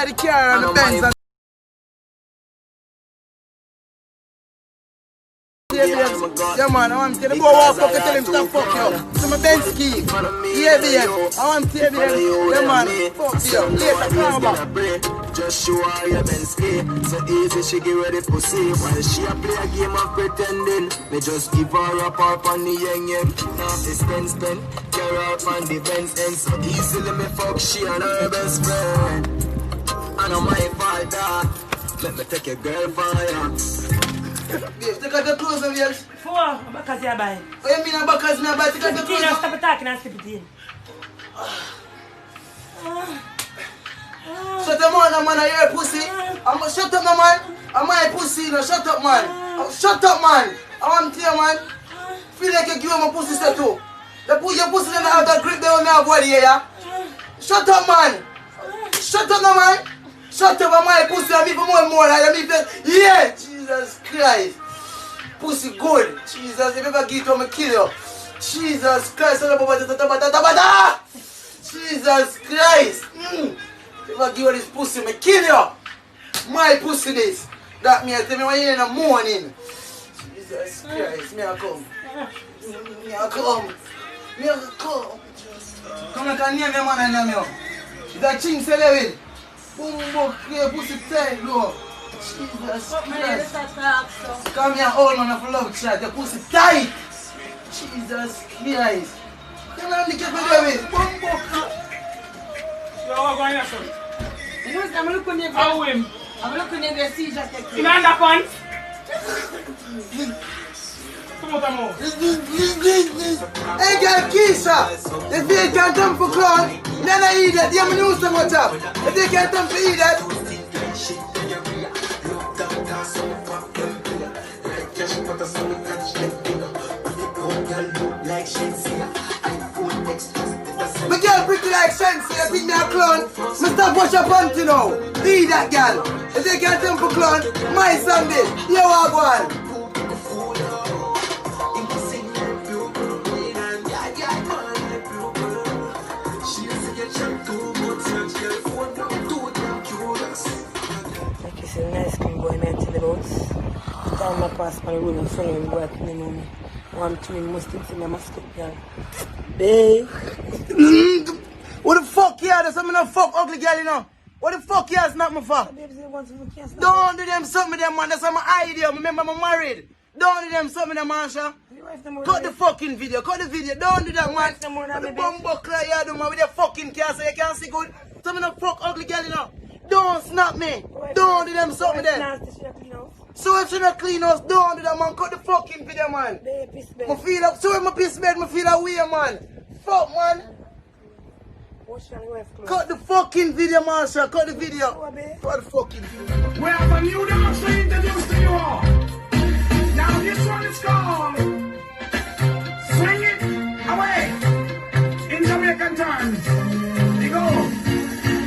The car and the Benz and yeah man, I want to tell the boy walk up and tell him stop fuck you. So my Benz key. Yeah babe, I want to tell him, yeah man, fuck you. Later come back. Just show her your Benz key. So easy she get ready for see. While she a play a game of pretending, me just give her a pop on the yang. Now the spend, carry out on the Benz end. So easily me fuck she and her best friend. I know my fault that. Let me take your girl for ya. Take out the clothes of yours. For because you buy. What you mean a because me a buy? Take out the clothes. Stop talking and slip it in. Shut up man, I hear pussy. Shut up man. I'm my pussy, no shut up man. Shut up man. I want to tell you man. Feel like you give him a pussy set too. They put your pussy in the outer grip there on my body here, yeah? Shut up man. Shut up no man. Shut up, I'm my pussy, I'm even more like I'm even, yeah, Jesus Christ. Pussy good. Jesus, if you ever get to me, kill you. Jesus Christ. Jesus Christ. If you ever give you this pussy, me kill you. My pussy this. That me, I tell me when you're in the morning. Jesus Christ, me I come. Me I come. Me I come. Come like a name your man and name you. Is that Ching Selewin? Boom, clear pussy tight, bro. Jesus Christ. Come here, old man of love chat. Your pussy tight. Jesus Christ. Come on, get me there with. Boom, So what going on, son? You know, I'm looking at How him? I'm looking at the seizure technique. In underpants? Come on, come on. Hey, girl, Keisha. If you can't come for clown, then I eat that. You know so much up. If you can't come for eat that. My girl pretty like Shensi, I think they're clown. Mr. Wash your panty now. Eat that girl. If you can't come for clown, my Sunday. You are one. Nice cream boy, man, to the boats. Time my pass my road in front of him, but you know, one twin must think me, I must stop girl. Babe. What the fuck you are? Some no fuck ugly girl, you know. What the fuck you are? Not my fuck. Don't do them something, them man. That's my idea. Remember, I'm married. Don't do them something, them Marsha. Cut the fucking video. Cut the video. Don't do that, man. The bum buckler you do, man, with your fucking car so you can't see good. Some no fuck ugly girl, you know. Don't snap me. Don't do them something there. So if you not clean house, don't do that, man. Cut the fucking video, man. I feel up. So when I piss bed, I feel away, man. Fuck, man. Cut the fucking video, Marsha. Cut the video. Cut the fucking video. We have a new dance to introduce to you all. Now this one is called Swing It Away in Jamaican terms. They go.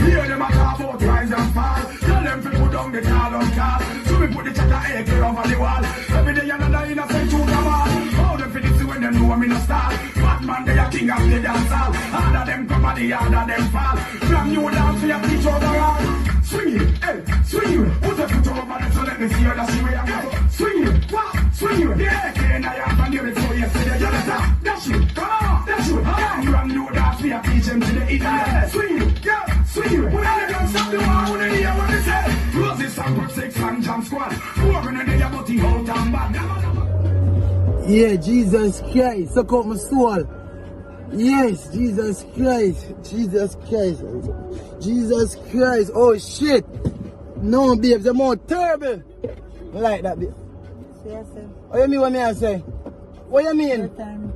Hear them a talk about rise and fall. Tell them to put down the call on call. So we put the chatter egg over the wall. Every day another innocent to the wall. How them finish when them know I'm in a style. Batman they are king of the dance hall. Harder them come and the harder them fall. From new dance we have teach other all. Swing it, hey, swing it. Put a foot over there so let me see how that's the way I go. Swing it, wow, swing it. Yeah, and I have a new it for yesterday. You understand? That's it, come on, that's it. You have new dance we have teach them to the idiot. Swing it, yeah, swing it. When I don't stop the war, when they hear what they say. Roses and Put 6 and Jam Squad. Four in the day about the out and bad. Yeah, Jesus Christ, suck up my soul. Yes, Jesus Christ, Jesus Christ, Jesus Christ. Oh shit! No, babes, they're more terrible. I like that, babe. Yes, sir. What you mean? What me I say? What you mean?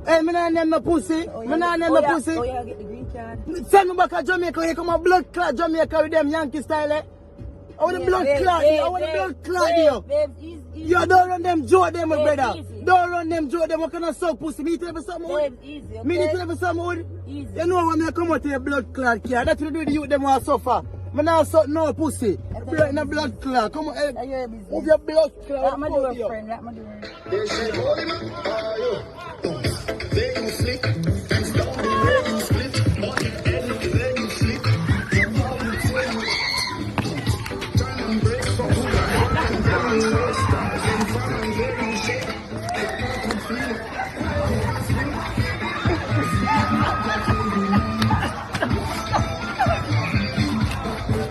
Hey, me not name no pussy. Me not name no pussy. Oh yeah, get the green card. Send me back to Jamaica. Here come a blood clot Jamaica with them Yankee style. Eh? I want the blood clot. I want the blood clot here. You don't run them joke them, my brother. Easy. Don't run them joke them. What kind of suck pussy? Me tell you something wood. Easy, okay? Me tell you something wood. Easy. You know when I come out to your blood clot care. That's what do the youth them want to suffer. Me not suck no pussy. Blood in a blood clot. Come on, hey. Move your blood clot. That my door, friend. That my door. They say, hold him up. There you sleep. Don't be where you sleep. On your head, there you sleep.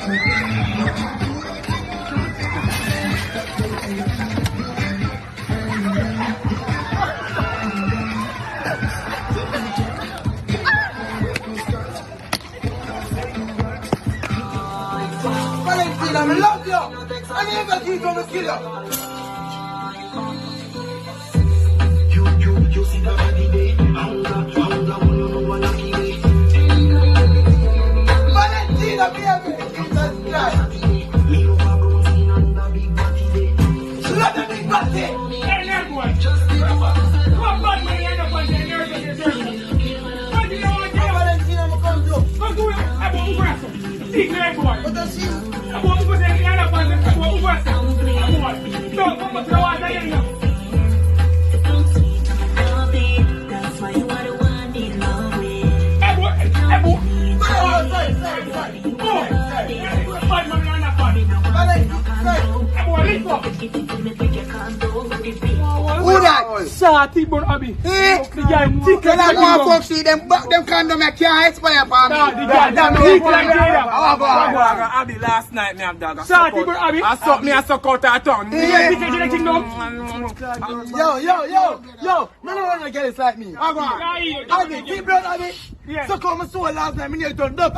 Valentina, I love you. I never keep on kill you. You see the body day. Valentina, baby. Jesus Christ. Love the big body. Hey, that boy. What bad man you end up on the nerves of your circle? What do you want to do? Valentina, I'm come to. Come do it. I want to press him. See, that boy. What does she? I want to put the hand up on the I want to press him. I want. Don't come up to the water again now. That's why you are the one in love with. Hey, boy. Hey, boy. Sorry. Boy. Bad man, you're not bad. Valentina. Hey, boy, lift up. Who that? Shorty burn Abby. Hey. The guy thick Tell like her go and a fuck see them condom I can't expire for me. the guy thick like a Abby last night me have dog. Shorty burn Abby. I suck me a suck out her tongue. Yeah, thick like a kingdom. Yo, no get it like me. Abby, keep blood Abby. Yeah. So come soul last night, me need to dump.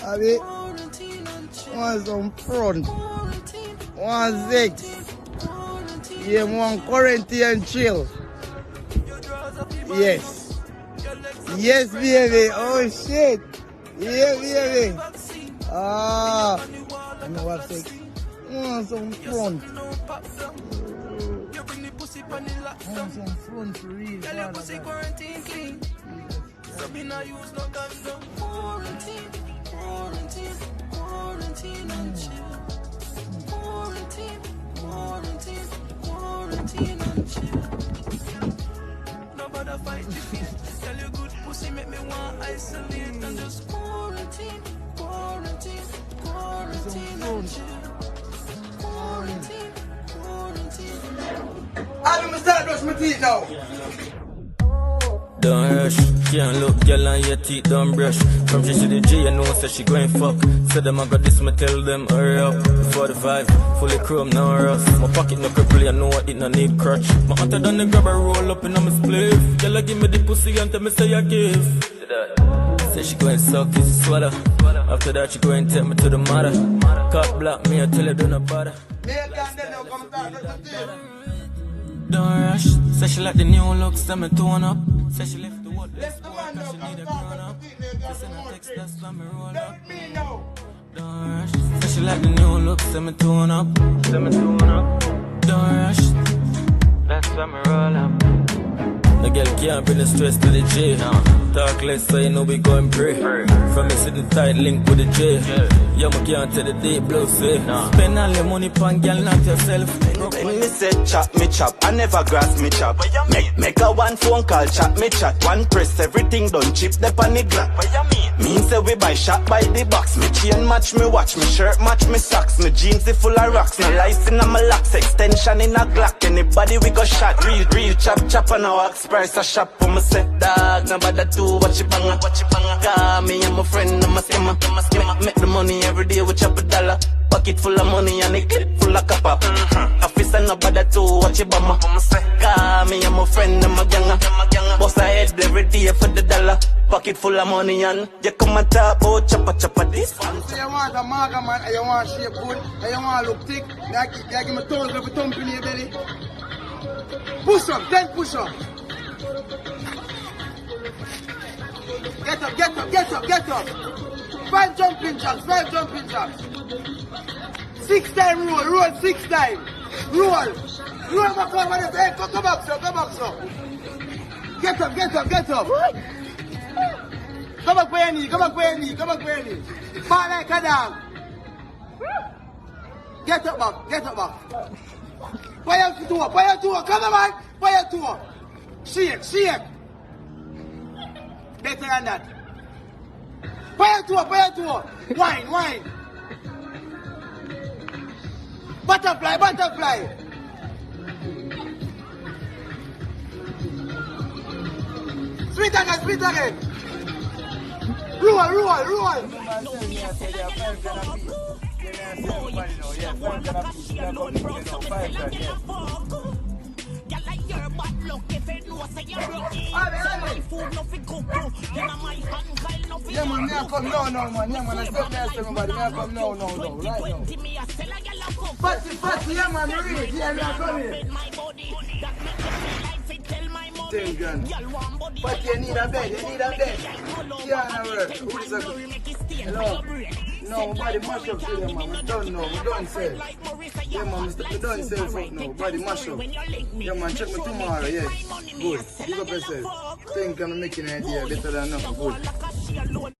Abby, want some front, want six, yeah, want quarantine chill. Yes, baby. Oh shit, yeah, baby. I know what six. Want some front. Want some front for real. I'm gonna start brushing my teeth now. Don't rush, can't look girl and your teeth don't brush. From she to the G, you know say she going fuck. Say them I got this, me tell them hurry up. 45, fully chrome, no rust. My pocket no cripple, you know it no need crutch. My hunter done the grab a roll up in my spliff. Girl give me the pussy and tell me say I give. Say she going suck, kiss the swallow. After that she going take me to the mother. Cock block me, I tell her do not bother. Don't rush, say she like the new looks, tell me tone up. Say she left the world, let's go, cause she need a grown up. She send a text, that's let me roll up. Don't rush, say she like the new looks, tell me tone up. Don't rush, that's let me roll up. The girl can't bring the stress to the J. Talk less so you know we going pray. From me sitting tight link with the J. Yeah, me can't tell the day blow say. Spend all your money pan girl, not yourself. When me say chop, me chop. I never grass me chop. Make a one phone call, chat me chat. One press, everything done chip the panic glass. Mean say we buy shot by the box. Me chain match me watch, me shirt match me socks. Me jeans is full of rocks. No lice in a my locks, extension in a Glock. Anybody we go shot. Real chop and a wax price a shop. For me say dog, nobody do what you banga. Call me and my friend, I'm a scammer. Make the money every day with chop $1. Pocket full of money and a clip full of copper. Officer nobody do what you bama. Call me and my friend, I'm a ganga. Boss a head every day for the $1. Pocket full of money and you come and talk about chopper this. So you want a maga man, and you want shape good, and you want look thick, you give me toes of a thump in your belly. Push up, 10 push up. Get up. 5 jumping jacks. 6 time roll 6 time. Roll back over the head, go back, sir. Get up. Come back by your knee. Fall like a dog. Get up back. Fire two, come on man. Fire two. Shake. Better than that. Fire two. Wine. Butterfly. Split again. Roll. Yeah, man, me a come now, man. Yeah, man, I stop there, somebody. Me a come now, right now. Fatty, yeah, man, read. Yeah, me a come here. 10 grand. But you need a bed. Yeah, no work. Who is a hello? No, body mash up today, man. We done sell. Yeah, man, we done sell fuck now. Body mash up. Yeah, man, check me tomorrow, yeah. Good. Give up yourself. Think I'm making an idea better than nothing. Good.